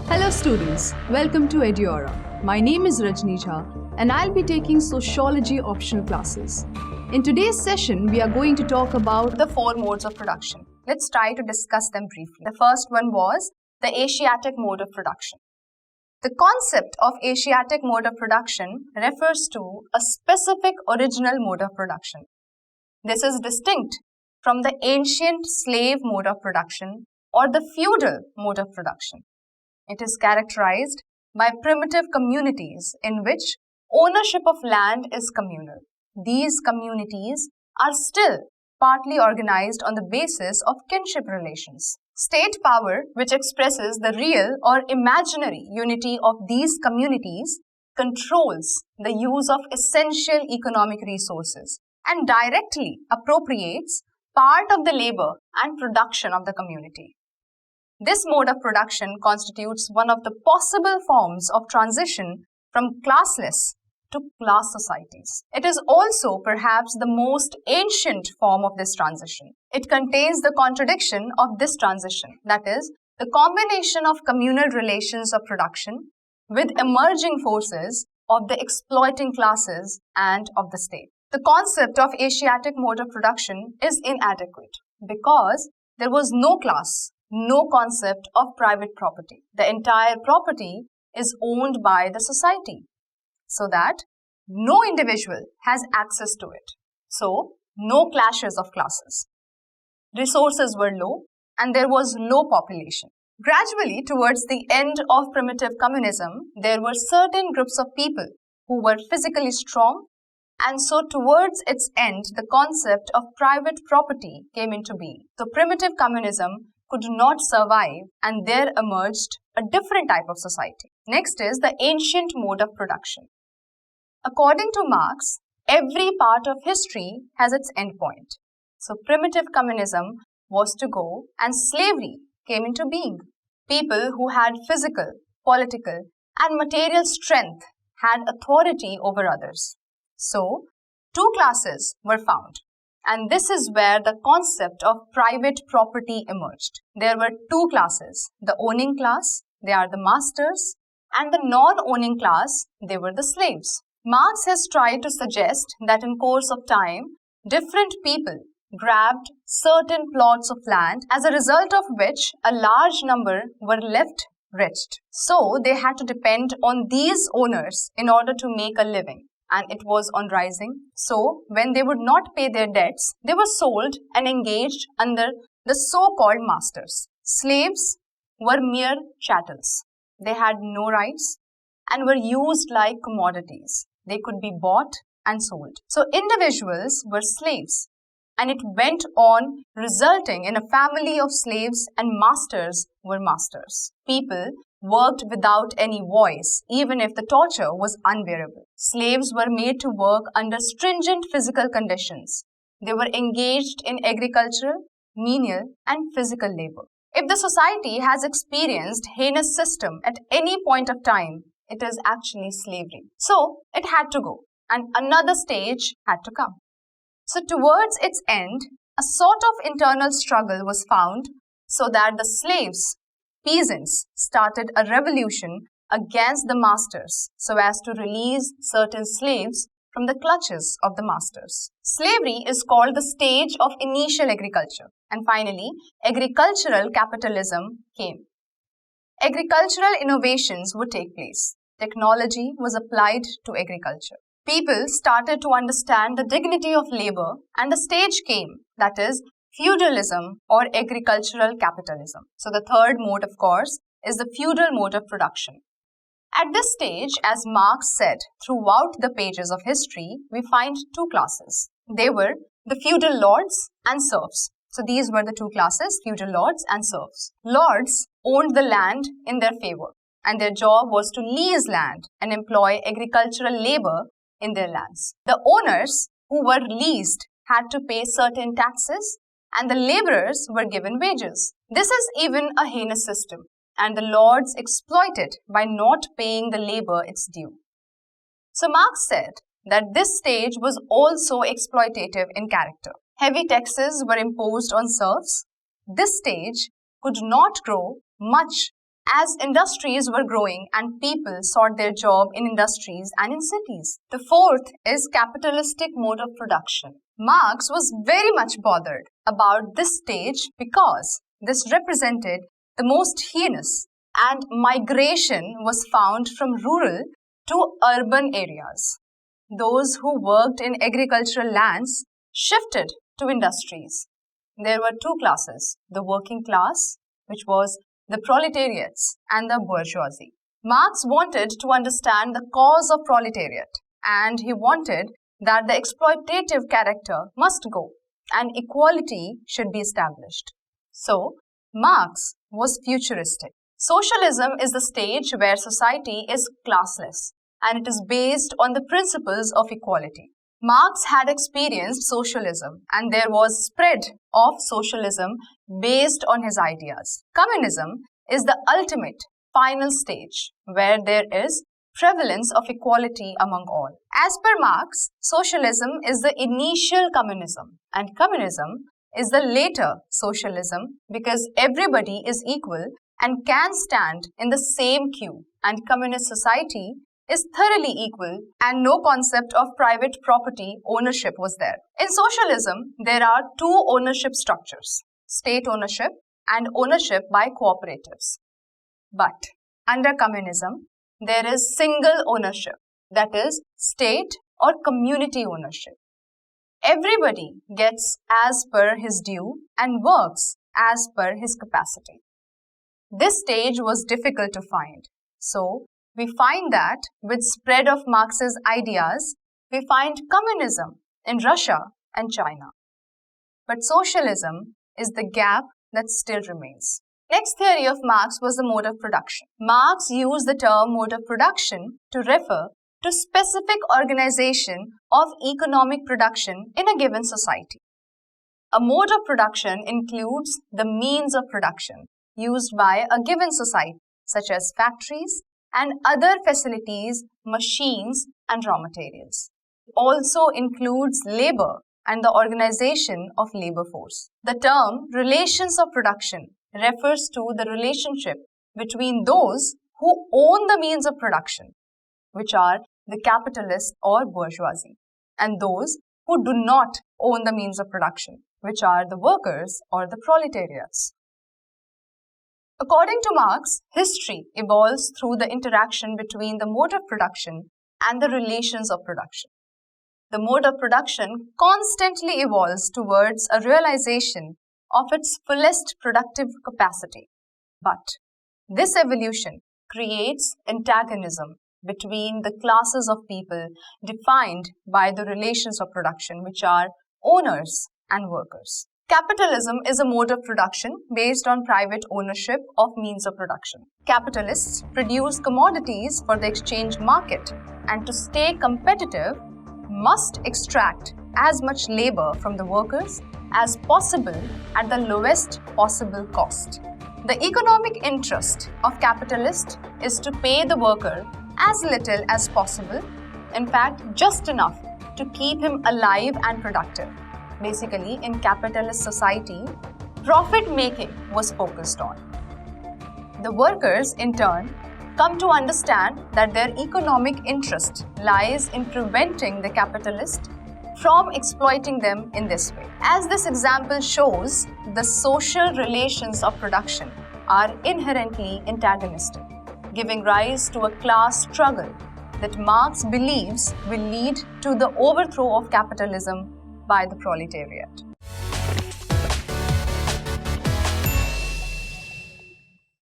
Hello students, welcome to Eduauraa. My name is Rajni Jha and I'll be taking Sociology optional classes. In today's session, we are going to talk about the four modes of production. Let's try to discuss them briefly. The first one was the Asiatic mode of production. The concept of Asiatic mode of production refers to a specific original mode of production. This is distinct from the ancient slave mode of production or the feudal mode of production. It is characterized by primitive communities in which ownership of land is communal. These communities are still partly organized on the basis of kinship relations. State power, which expresses the real or imaginary unity of these communities, controls the use of essential economic resources and directly appropriates part of the labor and production of the community. This mode of production constitutes one of the possible forms of transition from classless to class societies. It is also perhaps the most ancient form of this transition. It contains the contradiction of this transition, that is, the combination of communal relations of production with emerging forces of the exploiting classes and of the state. The concept of Asiatic mode of production is inadequate because there was no class, no concept of private property. The entire property is owned by the society, so that no individual has access to it. So, no clashes of classes. Resources were low and there was low population. Gradually, towards the end of primitive communism, there were certain groups of people who were physically strong, and so towards its end, the concept of private property came into being. So, primitive communism could not survive and there emerged a different type of society. Next is the ancient mode of production. According to Marx, every part of history has its endpoint. So primitive communism was to go and slavery came into being. People who had physical, political and material strength had authority over others. So two classes were found. And this is where the concept of private property emerged. There were two classes, the owning class, they are the masters, and the non-owning class, they were the slaves. Marx has tried to suggest that in course of time, different people grabbed certain plots of land, as a result of which a large number were left rich. So they had to depend on these owners in order to make a living. And it was on rising. So, when they would not pay their debts, they were sold and engaged under the so-called masters. Slaves were mere chattels. They had no rights and were used like commodities. They could be bought and sold. So, individuals were slaves, and it went on resulting in a family of slaves, and masters were masters. People worked without any voice, even if the torture was unbearable. Slaves were made to work under stringent physical conditions. They were engaged in agricultural, menial, and physical labor. If the society has experienced heinous system at any point of time, it is actually slavery. So, it had to go, and another stage had to come. So, towards its end, a sort of internal struggle was found so that the slaves, peasants, started a revolution against the masters so as to release certain slaves from the clutches of the masters. Slavery is called the stage of initial agriculture, and finally, agricultural capitalism came. Agricultural innovations would take place. Technology was applied to agriculture. People started to understand the dignity of labor, and the stage came, that is, feudalism or agricultural capitalism. So the third mode, of course, is the feudal mode of production. At this stage, as Marx said, throughout the pages of history, we find two classes. They were the feudal lords and serfs. So these were the two classes, feudal lords and serfs. Lords owned the land in their favor, and their job was to lease land and employ agricultural labor in their lands. The owners who were leased had to pay certain taxes, and the laborers were given wages. This is even a heinous system, and the lords exploit it by not paying the labor its due. So Marx said that this stage was also exploitative in character. Heavy taxes were imposed on serfs. This stage could not grow much as industries were growing and people sought their job in industries and in cities. The fourth is capitalistic mode of production. Marx was very much bothered about this stage because this represented the most heinous, and migration was found from rural to urban areas. Those who worked in agricultural lands shifted to industries. There were two classes, the working class, which was the proletariats, and the bourgeoisie. Marx wanted to understand the cause of proletariat, and he wanted that the exploitative character must go and equality should be established. So, Marx was futuristic. Socialism is the stage where society is classless and it is based on the principles of equality. Marx had experienced socialism and there was spread of socialism based on his ideas. Communism is the ultimate, final stage where there is prevalence of equality among all. As per Marx, socialism is the initial communism and communism is the later socialism because everybody is equal and can stand in the same queue, and communist society is thoroughly equal and no concept of private property ownership was there. In socialism, there are two ownership structures, state ownership and ownership by cooperatives. But under communism, there is single ownership, that is state or community ownership. Everybody gets as per his due and works as per his capacity. This stage was difficult to find. So, we find that with spread of Marx's ideas, we find communism in Russia and China. But socialism is the gap that still remains. Next theory of Marx was the mode of production. Marx used the term mode of production to refer to specific organization of economic production in a given society. A mode of production includes the means of production used by a given society, such as factories and other facilities, machines and raw materials. It also includes labor and the organization of labor force. The term relations of production refers to the relationship between those who own the means of production, which are the capitalists or bourgeoisie, and those who do not own the means of production, which are the workers or the proletariats. According to Marx, history evolves through the interaction between the mode of production and the relations of production. The mode of production constantly evolves towards a realization of its fullest productive capacity. But this evolution creates antagonism between the classes of people defined by the relations of production, which are owners and workers. Capitalism is a mode of production based on private ownership of means of production. Capitalists produce commodities for the exchange market and to stay competitive must extract as much labor from the workers as possible at the lowest possible cost. The economic interest of capitalists is to pay the worker as little as possible, in fact just enough to keep him alive and productive. Basically, in capitalist society, profit making was focused on. The workers, in turn, come to understand that their economic interest lies in preventing the capitalist from exploiting them in this way. As this example shows, the social relations of production are inherently antagonistic, giving rise to a class struggle that Marx believes will lead to the overthrow of capitalism by the proletariat.